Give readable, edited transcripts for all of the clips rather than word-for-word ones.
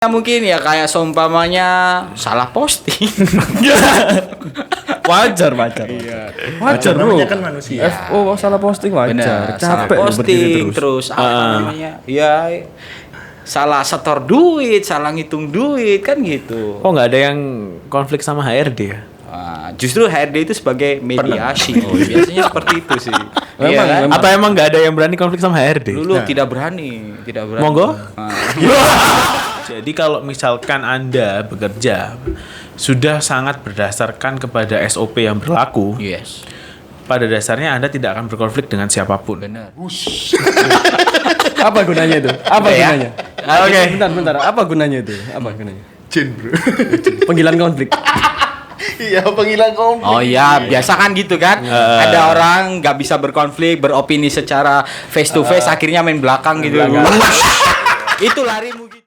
Ya mungkin ya kayak seumpamanya salah posting. Wajar. Iya. Wajar bro. Namanya kan manusia. FO salah posting wajar. Benar, salah Capek lu berdiri posting terus. terus apa namanya? Ya salah setor duit, salah ngitung duit kan gitu. Oh nggak ada yang konflik sama HRD ya? Justru HRD itu sebagai mediasi. Biasanya seperti itu sih. Iya kan? Atau emang nggak ada yang berani konflik sama HRD? Dulu tidak berani. Monggo. Nah. Jadi kalau misalkan Anda bekerja sudah sangat berdasarkan kepada SOP yang berlaku, Yes. pada dasarnya Anda tidak akan berkonflik dengan siapapun. Benar. Apa gunanya itu? Apa Oke, ya. gunanya? Oke. Bentar. Apa gunanya itu? Apa gunanya? Jin bro. Panggilan konflik. Iya panggilan konflik. Oh ya, biasa kan gitu kan. Ada orang nggak bisa berkonflik, beropini secara face to face, akhirnya main belakang gitu. Itu larimu gitu.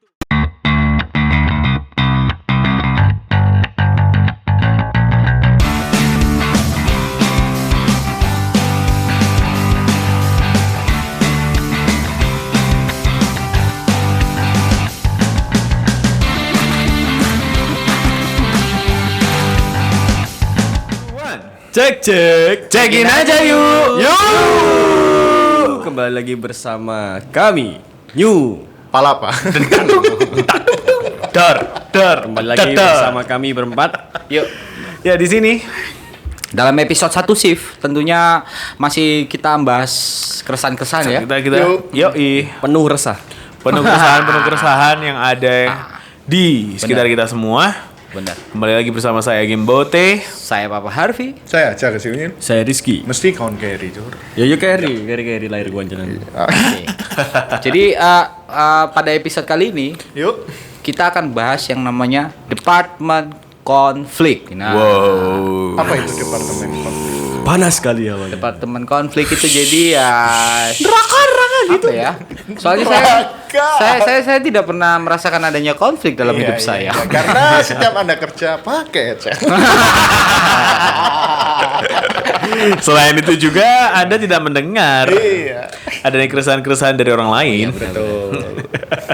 Cek. Cekin aja yuk. Kembali lagi bersama kami New Palapa. Dar. Kembali lagi bersama kami berempat. Yuk. Ya di sini. Dalam episode 1 shift tentunya masih kita bahas keresahan-keresahan ya. Kita yoi. Penuh resah. Penuh keresahan yang ada di sekitar kita semua. Benar. Kembali lagi bersama saya Gimbote. Saya Papa Harvey. Saya aja kesini. Saya Rizky. Mesti kawan carry Jor. Ya carry lahir gua jenengan. Oke. Jadi pada episode kali ini Yuk. kita akan bahas yang namanya Departemen Konflik. Nah, Wow. Apa itu departemen konflik? Panas sekali ya, Bang. Departemen Konflik itu jadi ya Neraka gitu ya. Soalnya saya tidak pernah merasakan adanya konflik dalam hidup saya. Iya. Karena setiap Anda kerja pakai chat. Selain itu juga Anda tidak mendengar Iya. adanya keresahan-keresahan dari orang lain. Betul.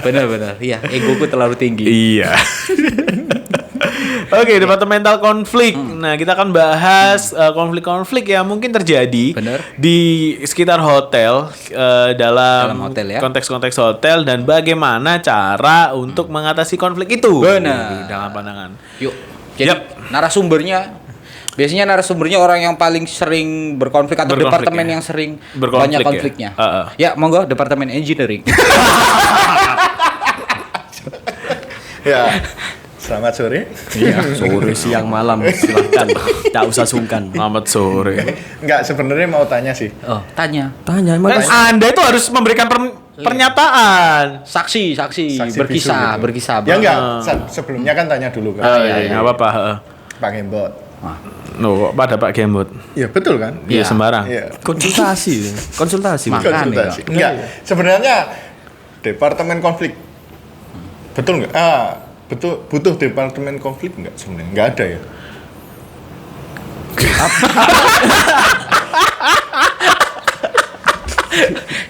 Benar-benar. Iya, egoku terlalu tinggi. Iya. Oke, departemental konflik. Nah, kita akan bahas konflik-konflik yang mungkin terjadi Bener. di sekitar hotel dalam hotel ya. konteks-konteks hotel dan bagaimana cara untuk mengatasi konflik itu. Benar. Dalam pandangan. Yuk. Jadi narasumbernya biasanya orang yang paling sering berkonflik atau Berkonflik, departemen ya. yang sering Berkonflik, banyak ya. konfliknya. Heeh. Ya, monggo departemen engineering. Ya. Selamat sore. Iya, sore, siang, malam, silahkan. Tak usah sungkan. Selamat sore. Enggak sebenarnya mau tanya sih. Oh, tanya. Tanya emang Anda itu harus memberikan pernyataan. Saksi Saksi berkisah, bisu gitu. berkisah. Ya Bang. enggak, sebelumnya kan tanya dulu kan. Nggak apa-apa. heeh. Pak Gembot. Kok pada Pak Gembot. Iya betul kan? Iya, sembarang. Iya. konsultasi. Bang. Makan, Konsultasi. ya. Enggak. Sebenarnya departemen konflik. Betul enggak? Betul butuh departemen konflik enggak sebenarnya? Enggak ada ya.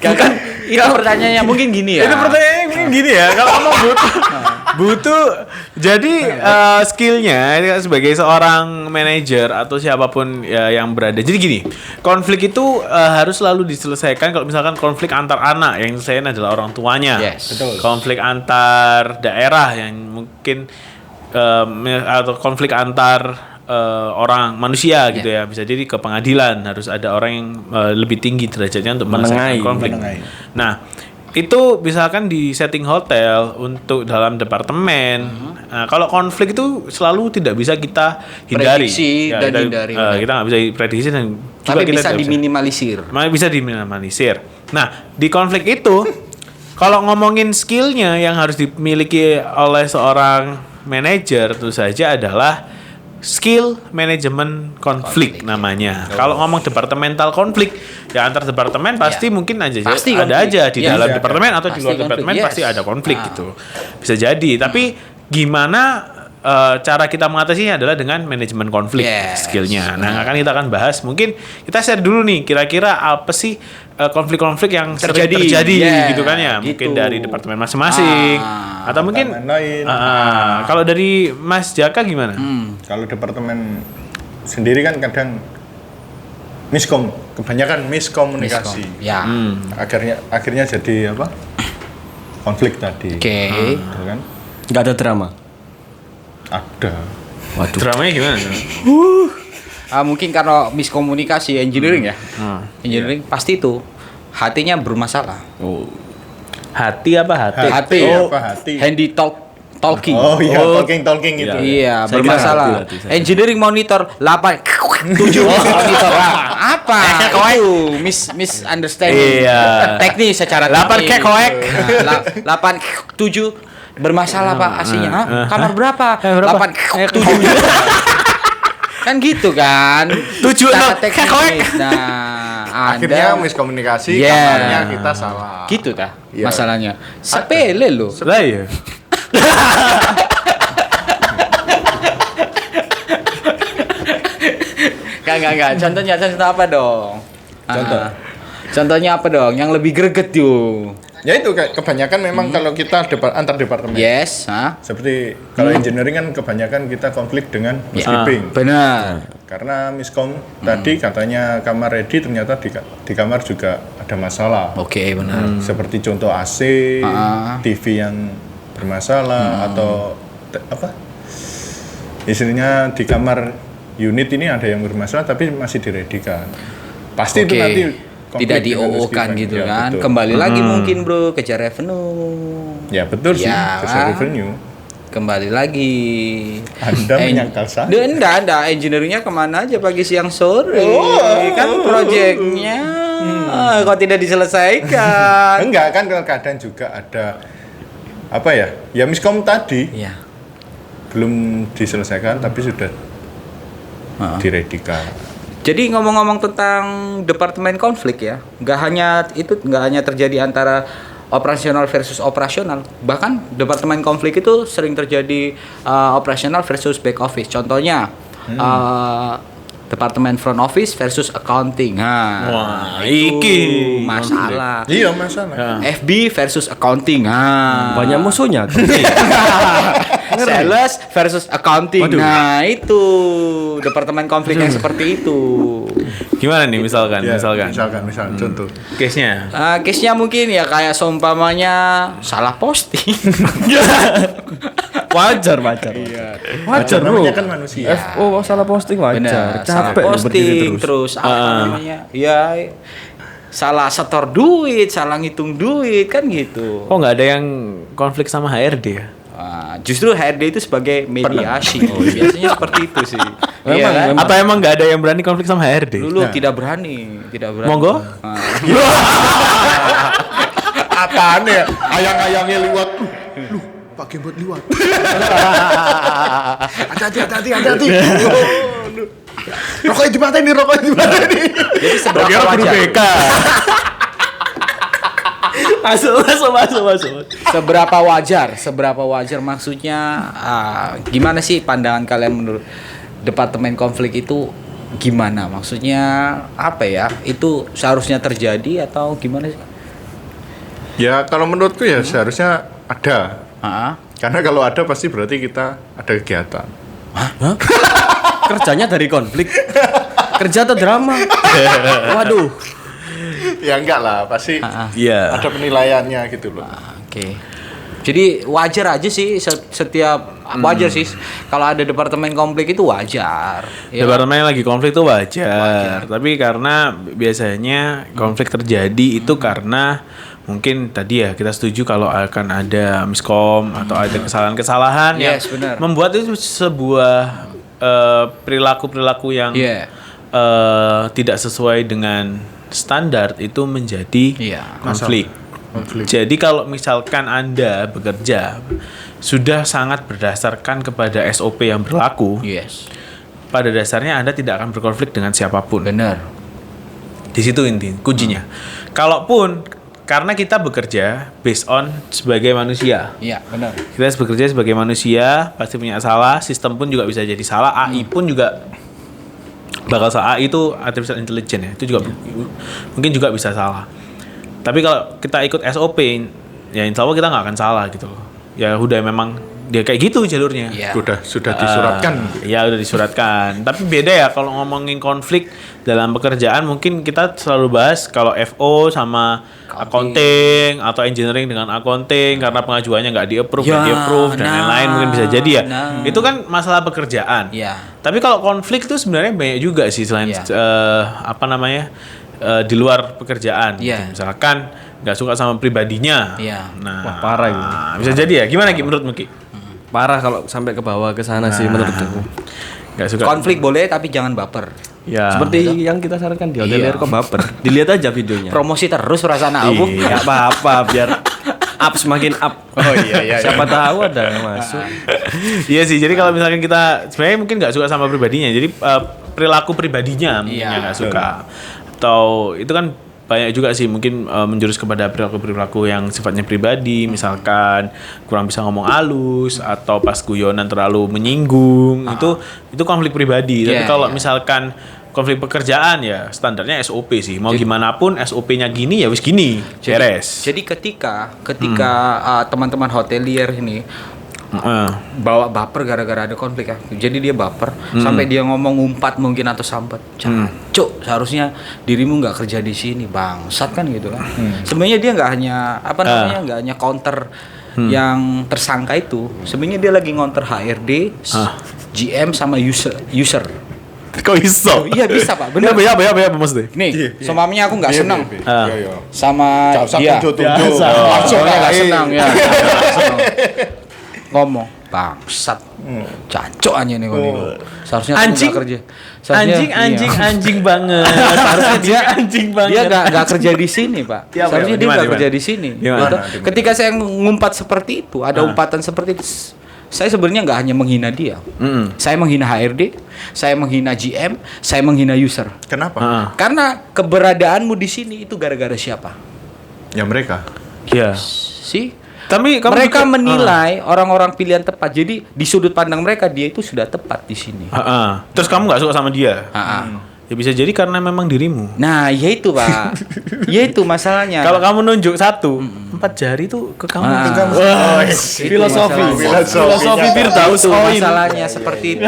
Kan itu pertanyaannya mungkin gini ya. Itu pertanyaannya mungkin gini ya, kalau kamu butuh jadi skillnya sebagai seorang manajer atau siapapun ya, yang berada. Jadi gini, konflik itu harus selalu diselesaikan. Kalau misalkan konflik antar anak, yang diselesaikan adalah orang tuanya. Yes. Betul. Konflik antar daerah yang mungkin atau konflik antar orang manusia gitu ya, bisa jadi ke pengadilan harus ada orang yang lebih tinggi derajatnya untuk menyelesaikan konflik. Nah, itu misalkan di setting hotel untuk dalam departemen. Nah, kalau konflik itu selalu tidak bisa kita hindari. Prediksi dan kita, hindari, kita nggak bisa prediksi dan juga Tapi kita bisa tidak diminimalisir. bisa diminimalisir. Nah, di konflik itu kalau ngomongin skillnya yang harus dimiliki oleh seorang manajer tentu saja adalah skill manajemen konflik namanya. Kalau ngomong departemental konflik, ya antar departemen pasti mungkin aja Pasti ada konflik. aja di Ya, dalam ada. departemen atau di Pasti luar konflik, departemen yes. pasti ada konflik gitu. Bisa jadi, tapi gimana cara kita mengatasinya adalah dengan manajemen konflik Yes. skillnya. Nah, kita akan bahas. Mungkin kita share dulu nih, kira-kira apa sih konflik-konflik yang sering terjadi Yeah, gitu kan ya? Mungkin gitu. dari departemen masing-masing, atau mungkin Departemen lain. kalau dari Mas Jaka gimana? Kalau departemen sendiri kan kadang kebanyakan miskomunikasi. Ya. Akhirnya jadi apa? Konflik tadi. Oke. Gitu kan? Nggak ada drama. Ada. Waduh. Dramanya gimana? Mungkin karena miskomunikasi engineering ya. Engineering pasti itu hatinya bermasalah. Oh. Hati apa hati? Hati. Hati. Handy talking. Oh iya, talking gitu. Iya, Saya bermasalah. kira hati, saya. Engineering monitor 8 7 monitor. Apa? Itu misunderstanding. Iya. Teknis secara 8 teknis. koek. 8 7 bermasalah Pak AC-nya. Kamar berapa? berapa? 8 7. Kan gitu kan. 7 Secara 6 teknis. koek. Nah, Akhirnya Anda miskomunikasi, Yeah. kamarnya kita salah. gitu dah Iya. masalahnya. Sepele loh. Lah ya. Enggak. Contohnya apa dong? Contoh. Contohnya apa dong? Yang lebih greget yuk. Ya itu kayak kebanyakan memang kalau kita antar departemen. Yes, Seperti kalau engineering kan kebanyakan kita konflik dengan housekeeping. benar. Karena miskom tadi katanya kamar ready ternyata di kamar juga ada masalah. Oke, benar. Seperti contoh AC, TV yang bermasalah atau apa? Istilahnya di kamar unit ini ada yang bermasalah tapi masih direadykan. Pasti itu Oke. nanti konflik Tidak dengan di-OO-kan housekeeping. gitu Ya, kan. betul. Kembali lagi mungkin bro, kejar revenue. Ya betul sih, Ya, besar revenue. Kembali lagi. Anda menyangkal saya. Enggak, engineeringnya kemana aja pagi siang sore. Kan proyeknya kok tidak diselesaikan. Enggak kan kadang juga ada apa ya? Ya miskom tadi Iya. belum diselesaikan tapi sudah direadykan. Jadi ngomong-ngomong tentang departemen konflik ya, nggak hanya terjadi antara operasional versus operasional, bahkan departemen konflik itu sering terjadi operasional versus back office. Contohnya departemen front office versus accounting. Wah, itu iki masalah. Iya masalah. FB versus accounting. Banyak musuhnya. Sales versus accounting. Waduh. Nah, itu departemen konflik yang seperti itu. Gimana nih misalkan? Ya, misalkan contoh. case-nya. Case-nya mungkin ya kayak seumpamanya salah posting. Wajar. Wajar bro. Namanya kan manusia. FO salah posting wajar. Benar, salah Capek loh berdiri posting terus. terus apa namanya? Ya salah setor duit, salah ngitung duit kan gitu. Kok nggak ada yang konflik sama HRD ya? Justru HRD itu sebagai mediasi. Biasanya seperti itu sih. Iya kan? memang. Atau emang nggak ada yang berani konflik sama HRD? Dulu tidak berani. Monggo. Apaan ya? Ayang-ayangnya liwat. Lu pakai buat liwat. Hati-hati. Rokoknya dimatain nih. Jadi seberapa Kira guru wajar? BK. Masuk. Seberapa wajar maksudnya gimana sih pandangan kalian menurut departemen konflik itu gimana? Maksudnya apa ya? Itu seharusnya terjadi atau gimana sih? Ya kalau menurutku ya seharusnya ada. Karena kalau ada pasti berarti kita ada kegiatan. Kerjanya dari konflik. Kerja atau drama? Waduh. Ya enggak lah, pasti Iya. ada penilaiannya gitu loh. Oke. Jadi wajar aja sih setiap wajar sih kalau ada departemen konflik itu wajar. Ya. Departemen lagi konflik itu wajar. Tapi karena biasanya konflik terjadi itu karena mungkin tadi ya kita setuju kalau akan ada miskom atau ada kesalahan-kesalahan yang Yes, benar. membuat itu sebuah perilaku-perilaku yang Iya. tidak sesuai dengan standar itu menjadi Iya. konflik. Jadi kalau misalkan Anda bekerja sudah sangat berdasarkan kepada SOP yang berlaku, Yes. pada dasarnya Anda tidak akan berkonflik dengan siapapun. Benar. Di situ inti kuncinya. Kalaupun karena kita bekerja based on sebagai manusia. Iya, benar. Kita bekerja sebagai manusia pasti punya salah, sistem pun juga bisa jadi salah, AI pun juga bakal salah. AI itu artificial intelligence ya, itu juga mungkin juga bisa salah. Tapi kalau kita ikut SOP, ya insya Allah kita nggak akan salah gitu loh. Ya udah memang dia kayak gitu jalurnya. Iya. Sudah disuratkan. Ya udah disuratkan. Tapi beda ya kalau ngomongin konflik dalam pekerjaan, mungkin kita selalu bahas kalau FO sama accounting atau engineering dengan accounting karena pengajuannya nggak di-approve, Ya, dan lain-lain mungkin bisa jadi ya. nah. Itu kan masalah pekerjaan. Iya. Tapi kalau konflik tuh sebenarnya banyak juga sih selain Iya. di luar pekerjaan. Iya. Gitu. Misalkan nggak suka sama pribadinya. Iya. Nah, Wah, parah itu. bisa jadi ya. Gimana Ki menurutmu Ki? Parah kalau sampai ke bawah ke sana sih menurutku. Nggak suka. Konflik boleh tapi jangan baper. Ya. Seperti yang kita sarankan di hotel Iya. kok baper. Dilihat aja videonya. Promosi terus perasaan aku. Iya, apa-apa biar up semakin up. Oh iya. Siapa tahu ada yang masuk. Iya sih. Jadi kalau misalkan kita sebenarnya mungkin nggak suka sama pribadinya. Jadi perilaku pribadinya mungkin Iya. yang nggak suka. Atau itu kan banyak juga sih mungkin menjurus kepada perilaku yang sifatnya pribadi, misalkan kurang bisa ngomong halus atau pas guyonan terlalu menyinggung. Itu konflik pribadi. Tapi Iya, kalau iya. misalkan konflik pekerjaan ya standarnya SOP sih. Mau gimana pun SOP-nya gini ya wis gini. Beres. Jadi ketika teman-teman hotelier ini Heeh. bawa baper gara-gara ada konflik ya. Jadi dia baper sampai dia ngomong umpat mungkin atau sambat. Cuk, seharusnya dirimu nggak kerja di sini, bangsat kan gitu kan. Sebenarnya dia nggak hanya nggak hanya counter yang tersangka itu. Sebenarnya dia lagi ngonter HRD, GM sama user. Kok iso? Iya bisa Pak, bener. Ya maksudnya. Nih, seumpamanya aku nggak senang Iya. sama dia. Tunjuk. Langsung nggak senang ya. Ngomong bangsat, cacok aja nih kau seharusnya aku Anjing. nggak kerja. Seharusnya- Anjing banget. Seharusnya dia anjing banget. Dia nggak kerja di sini Pak. Ya, Seharusnya dia gimana, nggak kerja di sini. Gimana? Gitu. Ketika saya ngumpat seperti itu, ada umpatan seperti itu, saya sebenarnya nggak hanya menghina dia. Saya menghina HRD, saya menghina GM, saya menghina user. Kenapa? Karena keberadaanmu di sini itu gara-gara siapa? Ya mereka. Iya. Sih. Tapi kamu Mereka juga- menilai orang-orang pilihan tepat. Jadi di sudut pandang mereka dia itu sudah tepat di sini. Terus kamu nggak suka sama dia? Ya bisa jadi karena memang dirimu. Nah, ya itu Pak. Ya itu masalahnya. Kalau kamu nunjuk 4 jari tuh ke kamu. Oh, Itu Filosofi. masalahnya. Filosofi Firdaus Itu Oin. masalahnya seperti itu.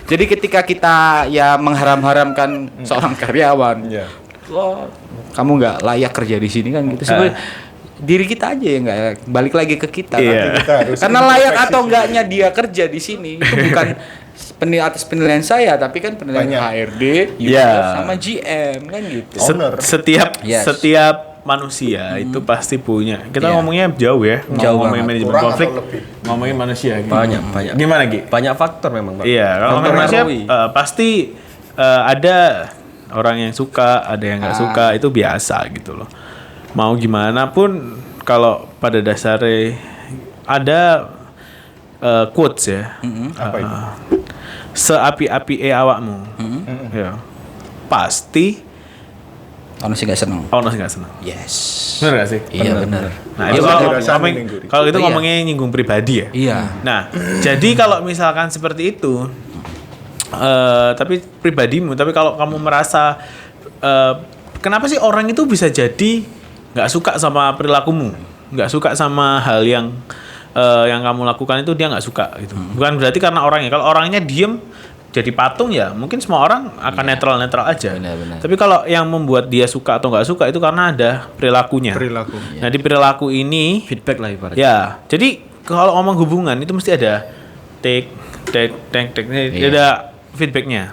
Jadi ketika kita ya mengharam-haramkan seorang karyawan, Iya. wah, kamu nggak layak kerja di sini kan gitu. Sebenarnya diri kita aja ya nggak balik lagi ke kita. Iya. Kita harus Karena layak introspeksi atau sih. enggaknya dia kerja di sini itu bukan atas penilaian saya, tapi kan penilaian Banyak. HRD, Iya. user, sama GM kan gitu. Owner. Setiap manusia itu pasti punya. Kita Iya. ngomongnya jauh ya. Jauh ngomongin banget. manajemen Kurang konflik. atau lebih? Ngomongin manusia. Gitu. Banyak. Gimana Gi? Banyak faktor memang, Pak. Iya, kalau ngomongin manusia Mempengaruhi. pasti ada orang yang suka, ada yang nggak suka, itu biasa gitu loh. Mau gimana pun kalau pada dasarnya ada quotes ya. Apa itu? Seapi-api awakmu. Ya. Pasti Ono sih gak seneng. ono sih nggak senang. Yes. Benar nggak sih? Iya benar. Nah, Iya, itu benar. kalau Rasa ngomongin- menggurui. kalau itu Iya. ngomongnya nyinggung pribadi ya. Iya. Nah, jadi kalau misalkan seperti itu, tapi pribadimu, tapi kalau kamu merasa kenapa sih orang itu bisa jadi nggak suka sama perilakumu, nggak suka sama hal yang kamu lakukan itu dia nggak suka gitu. Bukan berarti karena orangnya. Kalau orangnya diem jadi patung ya, mungkin semua orang akan netral-netral aja. Benar-benar. Tapi kalau yang membuat dia suka atau nggak suka itu karena ada perilakunya. Perilaku. Nah di perilaku ini Feedback lah ibaratnya. ya, jadi kalau ngomong hubungan itu mesti ada take, Iya. ada feedbacknya.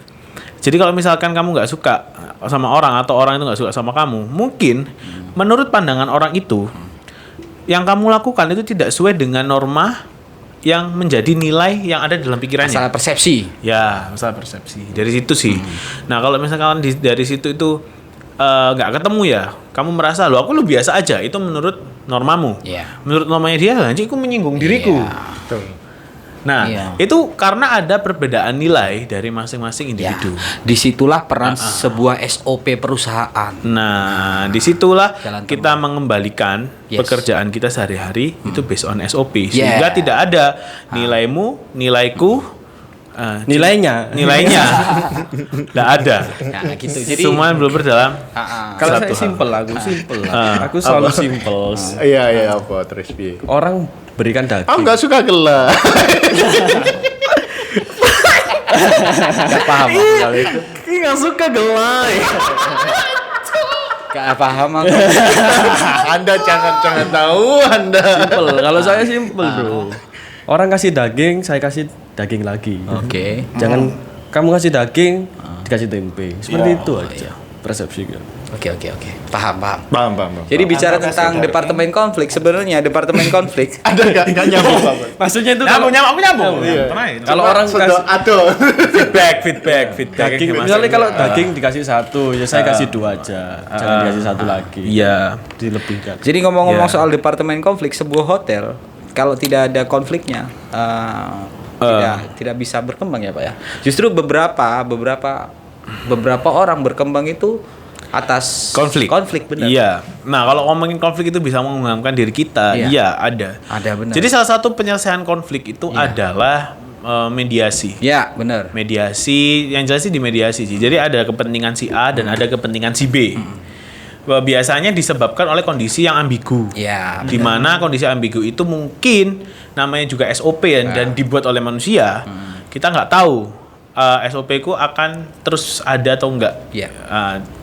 Jadi kalau misalkan kamu nggak suka sama orang atau orang itu nggak suka sama kamu, mungkin menurut pandangan orang itu, yang kamu lakukan itu tidak sesuai dengan norma yang menjadi nilai yang ada dalam pikirannya. Masalah persepsi. Ya, masalah persepsi. Dari situ sih. Nah, kalau misalkan dari situ itu nggak ketemu ya, kamu merasa loh aku lu biasa aja. Itu menurut normamu. Iya. Menurut normanya dia, anjing aku menyinggung diriku. Iya. Betul. Nah, Iya. itu karena ada perbedaan nilai dari masing-masing Ya, individu. disitulah peran sebuah SOP perusahaan. Nah, disitulah Jalan kita mengembalikan Yes. pekerjaan kita sehari-hari itu based on SOP, sehingga tidak ada nilaimu, nilaiku, Nilainya. nilainya, tidak ada. Nah, gitu. Jadi Semua belum berdalam. Kalau Satu saya hal. simple, aku selalu simple. Iya apa terus piye? Orang berikan daging. Aku nggak suka gelap. nggak paham aku kalau itu. Nggak suka gelai. Nggak paham aku. Anda jangan tahu Anda. Simple. Kalau saya simple, Bro. Orang kasih daging, saya kasih daging lagi. Oke. Jangan kamu kasih daging, dikasih tempe. Seperti itu aja. Persepsinya. Oke. Paham. Paham. Jadi bicara tentang departemen konflik, sebenarnya departemen konflik Ada nggak nyambung Pak? Maksudnya itu Nyambung. Iya. kalau orang kasih Aduh. feedback. daging, misalnya kalau daging dikasih satu, ya saya kasih dua aja. Jangan dikasih satu lagi. Iya. Dilebihkan. Jadi ngomong-ngomong Ya. soal departemen konflik, sebuah hotel kalau tidak ada konfliknya tidak bisa berkembang ya Pak ya. Justru beberapa orang berkembang itu atas konflik benar. Iya. Nah, kalau ngomongin konflik itu bisa mengembangkan diri kita. Iya. Iya, ada. Ada, benar. Jadi salah satu penyelesaian konflik itu adalah mediasi. Ya benar. Mediasi, yang jelas sih di mediasi sih. Jadi ada kepentingan si A dan ada kepentingan si B. Biasanya disebabkan oleh kondisi yang ambigu. Ya. Di mana kondisi ambigu itu mungkin namanya juga SOP ya, dan dibuat oleh manusia. Kita nggak tahu SOP ku akan terus ada atau enggak. Iya.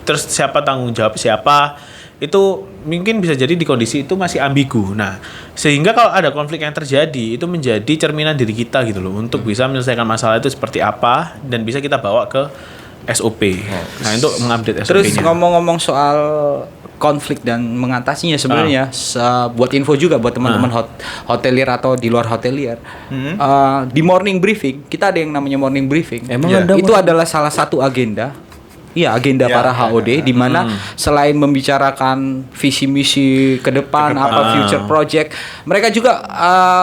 Terus siapa tanggung jawab siapa, itu mungkin bisa jadi di kondisi itu masih ambigu. Nah, sehingga kalau ada konflik yang terjadi itu menjadi cerminan diri kita gitu loh, untuk bisa menyelesaikan masalah itu seperti apa dan bisa kita bawa ke SOP. Nah, untuk mengupdate SOP-nya. Terus ngomong-ngomong soal konflik dan mengatasinya sebenarnya buat info juga buat teman-teman hotelier atau di luar hotelier. Di morning briefing kita ada yang namanya morning briefing. Emang ada itu adalah salah satu agenda. Iya, agenda para HOD di mana selain membicarakan visi misi ke depan apa future project, mereka juga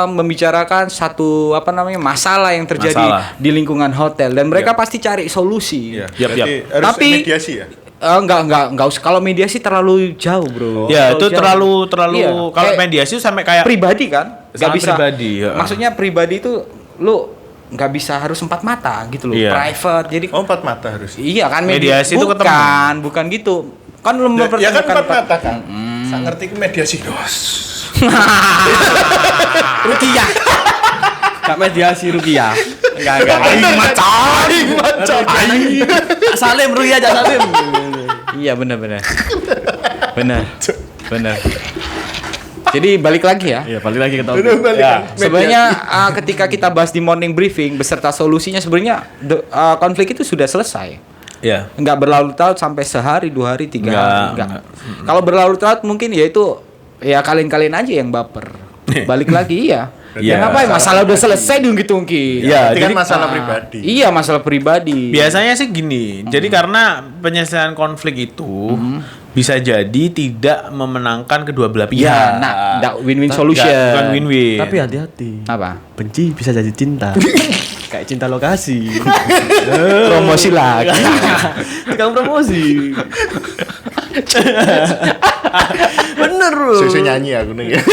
membicarakan satu masalah yang terjadi di lingkungan hotel dan mereka pasti cari solusi. Iya. Yap. Harus Tapi mediasi ya. Enggak usah. Kalau mediasi terlalu jauh, Bro. Ya, itu jauh. terlalu Iya, kalau kayak mediasi itu sampai kayak pribadi kan? Nggak Sangat bisa. pribadi, ya. Maksudnya pribadi itu lu nggak bisa harus empat mata gitu loh. Iya. Private. Jadi Oh, empat mata harus. iya kan Mediasi itu bukan gitu. Kan lu Ya kan mempertemukan empat mata kan. Saya ngerti ke mediasi dos. Rukiah. Kak mediasi Rukiah. Enggak. Salim Rukiah aja Salim. Iya benar. Jadi balik lagi ya. Iya, balik lagi ke topik. Sebenarnya ketika kita bahas di morning briefing beserta solusinya sebenarnya konflik itu sudah selesai. ya. Nggak berlarut-larut sampai sehari, 2 hari, 3 hari. Enggak. Kalau berlarut-larut mungkin ya itu ya kalian-kalian aja yang baper. Balik lagi ya. Ya ngapain? Masalah udah selesai diungkit-ungkit. Ya, Itu kan jadi masalah pribadi. Iya, masalah pribadi. Biasanya sih gini. Jadi karena penyelesaian konflik itu bisa jadi tidak memenangkan kedua belah pihak. Ya, nah, nggak win-win solution. Bukan win-win. Tapi hati-hati. Apa? Benci bisa jadi cinta. Kayak cinta lokasi. Promosi lagi. Tukang promosi. Bener bro. Susu nyanyi aku nih. Ya.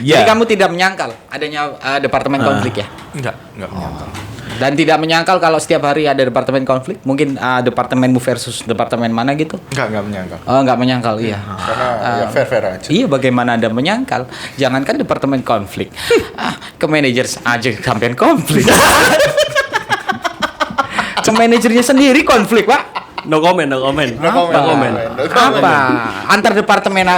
Jadi kamu tidak menyangkal adanya departemen konflik ya? Enggak menyangkal. Dan tidak menyangkal kalau setiap hari ada departemen konflik? Mungkin departemenmu versus departemen mana gitu? Enggak menyangkal. Oh, nggak menyangkal, iya. Karena ya fair aja. Iya, bagaimana Anda menyangkal? Jangankan departemen konflik. Ke manajer aja sampean konflik. Ke manajernya sendiri konflik, Pak. No comment. Apa? Antar departemen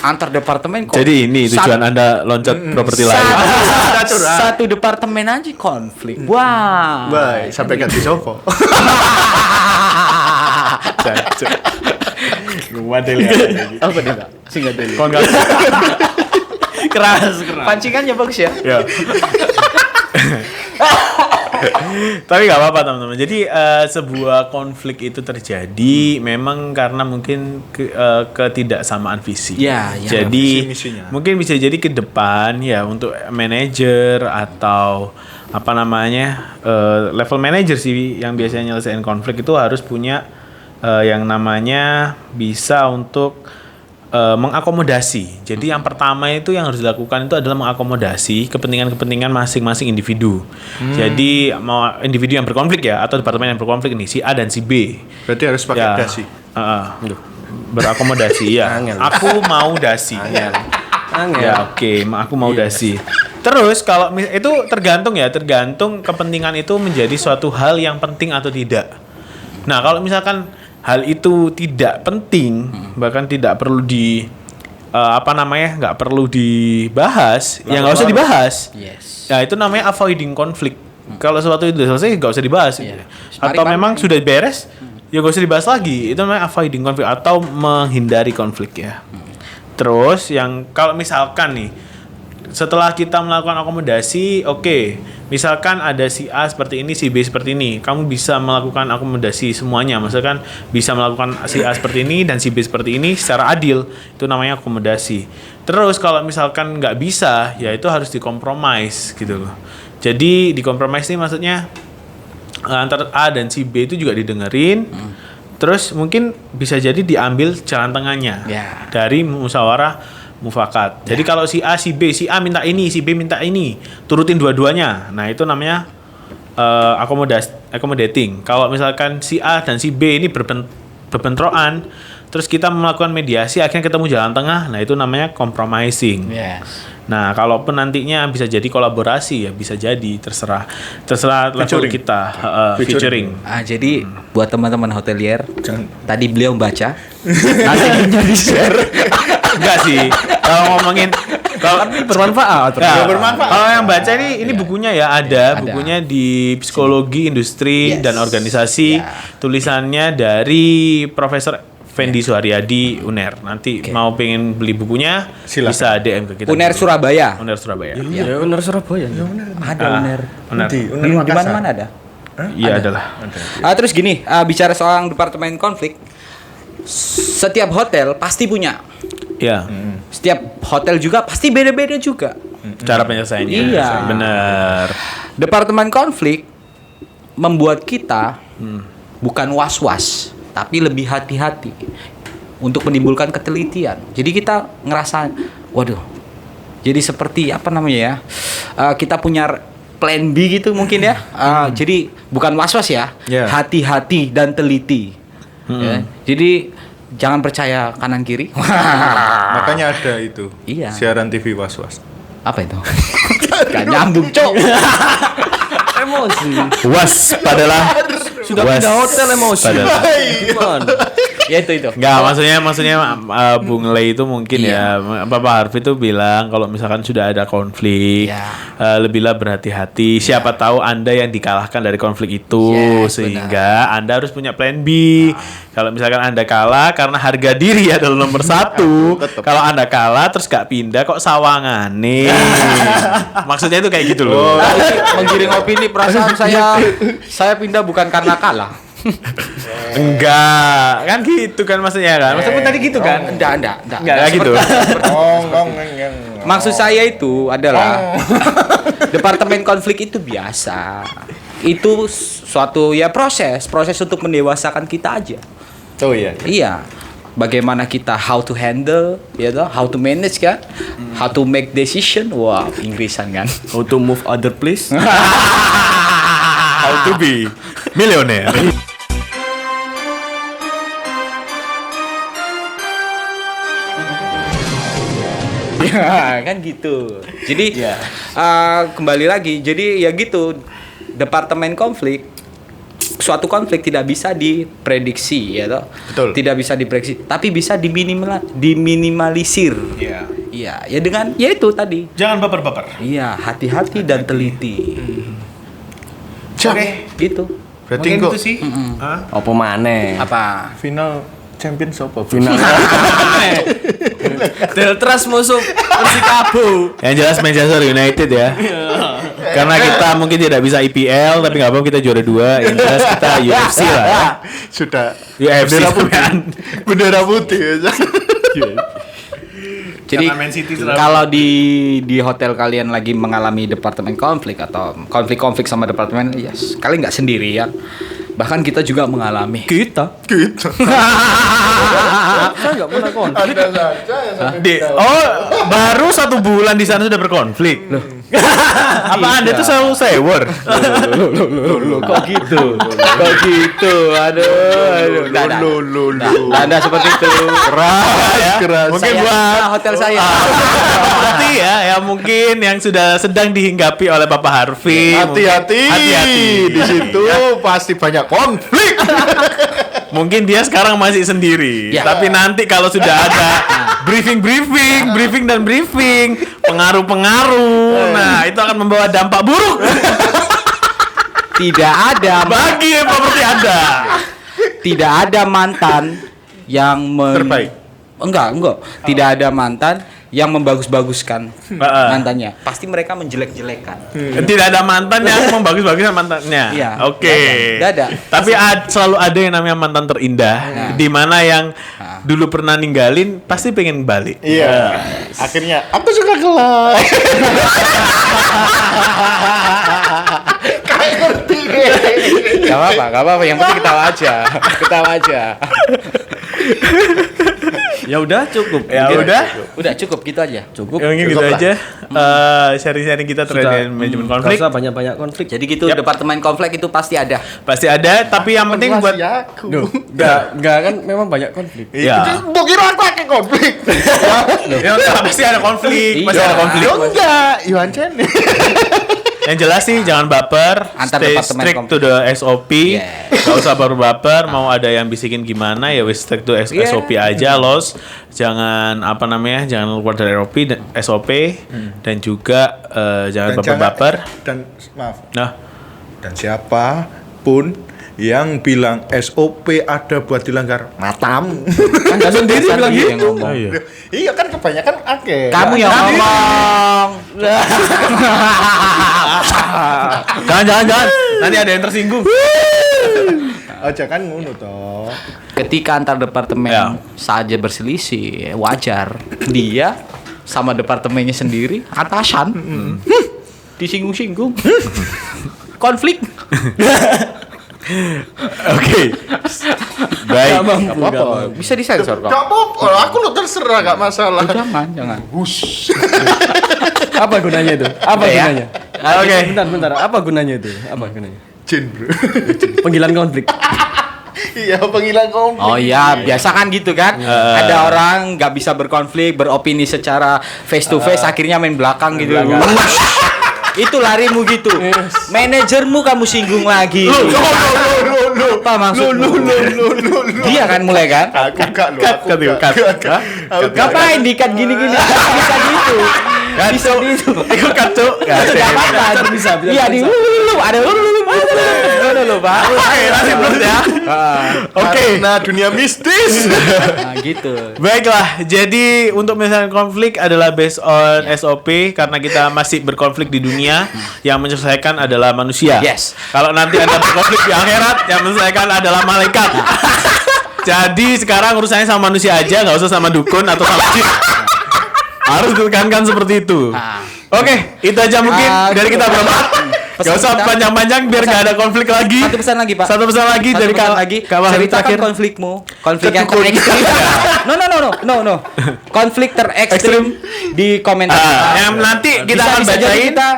antar departemen kok. Jadi ini tujuan Anda loncat properti lain. Satu departemen aja konflik. Wah. Baik, sampai ganti sopo. Waduh ya. Apa dia, Pak? Singkat dulu. Keras. Pancingannya bagus ya? Ya. Tapi nggak apa-apa teman-teman. Jadi sebuah konflik itu terjadi memang karena mungkin ketidaksamaan visi. Ya, Jadi visi-misinya. mungkin bisa jadi ke depan ya untuk manajer atau apa namanya level manager sih yang biasanya nyelesain konflik itu harus punya yang namanya bisa untuk mengakomodasi. Jadi yang pertama itu yang harus dilakukan itu adalah mengakomodasi kepentingan-kepentingan masing-masing individu. Jadi mau individu yang berkonflik ya atau departemen yang berkonflik ini si A dan si B. Berarti harus pakai Ya, dasi. berakomodasi ya. Angel. Aku mau dasi. Angel. Ya oke, aku mau dasi. Terus kalau itu tergantung kepentingan itu menjadi suatu hal yang penting atau tidak. Nah kalau misalkan hal itu tidak penting, bahkan tidak perlu nggak perlu dibahas, ya nggak usah dibahas. Yes. Ya itu namanya avoiding konflik. Kalau sesuatu itu sudah selesai nggak usah dibahas. Iya. Atau memang sudah beres, ya nggak usah dibahas lagi. Itu namanya avoiding konflik atau menghindari konflik ya. Terus yang kalau misalkan nih setelah kita melakukan akomodasi, oke, misalkan ada si A seperti ini, si B seperti ini, kamu bisa melakukan akomodasi semuanya. Misalkan bisa melakukan si A seperti ini dan si B seperti ini secara adil, itu namanya akomodasi. Terus kalau misalkan nggak bisa, ya itu harus dikompromis gitu loh. Jadi dikompromis ini maksudnya antara A dan si B itu juga didengerin. Terus mungkin bisa jadi diambil jalan tengahnya Ya. dari musyawarah mufakat. Jadi kalau si A, si B, si A minta ini, si B minta ini, turutin dua-duanya. Nah itu namanya accommodating. Kalau misalkan si A dan si B ini berbentroan, terus kita melakukan mediasi, akhirnya ketemu jalan tengah. Nah itu namanya compromising. Yes. Nah kalaupun nantinya bisa jadi kolaborasi ya bisa jadi terserah level Featuring. kita featuring. Jadi buat teman-teman hotelier, Jangan. tadi beliau baca, nanti di share. Enggak sih. Kalau ngomongin kalau Bermanfaat. ya, bermanfaat. Kalau yang baca ini bukunya ya ada bukunya di psikologi industri Yes. dan organisasi, Ya. tulisannya dari Profesor Fendi Suharyadi UNER. Nanti mau pengen beli bukunya Silakan. bisa DM ke kita. UNER Surabaya. UNER Surabaya. Ya benar Surabaya. Ada UNER. UNER. Di mana-mana ada. Iya adalah. Terus gini, bicara soal departemen konflik, setiap hotel pasti punya. Iya. Setiap hotel juga pasti beda-beda juga. Cara penyelesaiannya. Iya. Benar. Departemen konflik membuat kita bukan was-was, tapi lebih hati-hati untuk menimbulkan ketelitian. Jadi kita ngerasa, waduh, jadi seperti apa namanya ya? Kita punya plan B gitu mungkin ya. Jadi bukan was-was ya, Yeah. hati-hati dan teliti. Ya. Jadi jangan percaya kanan kiri. Makanya ada itu. Iya. Siaran TV was-was. Apa itu? Gak nyambung, Cok. Emosi. Waspadalah. Sudah pindah hotel emosi. Gimana? Ya itu. Enggak, maksudnya Bung Lei itu mungkin Iya. ya Bapak Harfi itu bilang kalau misalkan sudah ada konflik Ya. lebihlah berhati-hati. Siapa tahu Anda yang dikalahkan dari konflik itu Yes, sehingga Anda harus punya plan B. Kalau misalkan Anda kalah karena harga diri adalah nomor satu. Kalau Anda kalah terus gak pindah kok sawangan nih. Maksudnya itu kayak gitu loh. Menggiring opini perasaan saya pindah bukan karena kalah. Enggak, kan gitu kan maksudnya kan. Maksudnya tadi gitu kan? Enggak. Enggak gitu. Maksud saya itu adalah departemen konflik itu biasa. Itu suatu ya proses untuk mendewasakan kita aja. Oh iya. Iya. Bagaimana kita how to handle, ya toh, how to manage kan, how to make decision. Wah, Inggrisan kan. How to move other place? How to be millionaire. Ya kan gitu. Jadi kembali lagi. Jadi ya gitu. Departemen konflik, suatu konflik tidak bisa diprediksi ya toh. Betul. Tidak bisa diprediksi, tapi bisa diminimalisir. Iya. Iya, ya dengan ya itu tadi. Jangan baper-baper. Iya, hati-hati dan teliti. Oke, gitu. Berarti Mungkin kok itu sih. Apa maneh? Apa? final champion siapa? Final. Deltras musuh Persikabo. Yang jelas Manchester United ya. Karena kita mungkin tidak bisa IPL, tapi nggak apa-apa kita juara 2. Yang jelas kita UFC lah ya. Sudah. UFC Bendera putih. kan. Bendera putih. Jadi Karena Man City selalu- kalau di hotel kalian lagi mengalami departemen konflik atau konflik-konflik sama departemen, yes, kalian nggak sendirian. Bahkan kita juga mengalami. Kita. Gitu. Saya nggak pernah konflik. Ada saja ya sampai Baru 1 bulan di sana sudah berkonflik. Apa Anda tuh selalu sewer? Kok gitu? Kok gitu? Aduh. Nggak seperti itu. keras. Mungkin Saya- buat hotel saya. Berarti ya mungkin yang sudah sedang dihinggapi oleh Bapak Harvey. Hati-hati. Hati-hati. Di situ pasti banyak konflik. Mungkin dia sekarang masih sendiri. Ya. Tapi nanti kalau sudah ada briefing, pengaruh-pengaruh, nah itu akan membawa dampak buruk Tidak ada bagi properti Anda. tidak ada mantan yang Terbaik. Enggak. Tidak ada mantan yang membagus-baguskan mantannya. Pasti mereka menjelek-jelekan. Tidak ada mantan yang membagus-baguskan mantannya. Iya. Oke. Nggak ada. Tapi selalu ada yang namanya mantan terindah, di mana yang dulu pernah ninggalin pasti pengen balik. Iya. Akhirnya aku suka kelas. Kayak ngerti deh. Gak apa-apa. Yang penting ketawa aja. Ya udah cukup. Ya Mungkin udah. Udah cukup gitu aja. Cukup. Ya, mungkin gitu Cukup lah. aja. Sharing-sharing kita terkait dengan manajemen konflik. Gak usah banyak-banyak konflik. Jadi gitu Yap. departemen konflik itu pasti ada. Pasti ada, tapi yang penting buat aku. Duh, enggak kan memang banyak konflik. Ya. Mau kira aku pakai konflik. Ya, pasti ada konflik, pasti Iya. ada konflik. Ya enggak, Iwan Chen. Yang jelas sih jangan baper, Antar stay departemen strict konflik. to the SOP. Yeah. Gak usah baru baper, mau ada yang bisikin gimana ya wis stick to SOP aja, los. Jangan jangan keluar dari SOP dan juga jangan baper-baper. Dan maaf. Nah, Dan siapapun yang bilang SOP ada buat dilanggar, matam. Anda sendiri bilang Yang gitu. ngomong. Iya kan kebanyakan akeh. Kamu yang ngomong. jangan. Nanti ada yang tersinggung. Aja kan ngono toh. Ketika antar departemen Ya. saja berselisih, wajar. Dia sama departemennya sendiri, atasan. Disinggung-singgung. Konflik. Oke. Baik. Apa-apa. Bisa disensor kok. Gak apa-apa, aku lo terserah gak masalah. Jangan. Apa gunanya itu? Apa Ya. gunanya? Oke. Bentar. Apa gunanya itu? Apa gunanya? Jin bro. Panggilan konflik. Iya panggilan konflik. Oh iya, biasa kan gitu kan. Ada orang nggak bisa berkonflik, beropini secara face to face, akhirnya main belakang gitu. Itu larimu gitu. Manajermu kamu singgung lagi. Apa maksudmu? Dia kan mulai kan? Aku gak lo. Cut. Ngapain dikat gini-gini? Bisa gitu. Bisa gitu. Ikut kacau. Gak apa-apa. Bisa. Iya di ada lu Pak. Nasib plus ya. Oke. Nah dunia mistis. Nah, gitu. Baiklah, jadi untuk menyelesaikan konflik adalah based on SOP karena kita masih berkonflik di dunia, yang menyelesaikan adalah manusia. Yes. Kalau nanti Anda berkonflik di akhirat, yang menyelesaikan adalah malaikat. Jadi sekarang urusannya sama manusia aja, nggak usah sama dukun atau sama jin. Harus ditekankan seperti itu. Oke, itu aja mungkin dari kita berempat. Gak usah kita- panjang-panjang biar gak ada konflik lagi. Satu pesan lagi, Pak. Satu pesan lagi dari pesan Kak Wahri ceritakan terakhir. konflikmu. Konflik yang Kedukun. terekstrim. No. Konflik terekstrim di komentar. Yang nanti kita akan bisa jadi bacain. kita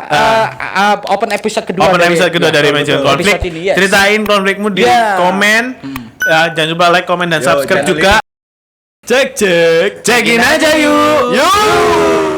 open episode kedua. Open episode kedua dari Manajemen Konflik. episode ini, yes. Ceritain konflikmu di Yeah. komen. Ya, jangan lupa like, komen, dan subscribe jangan juga. Cek. Cekin aja yuk.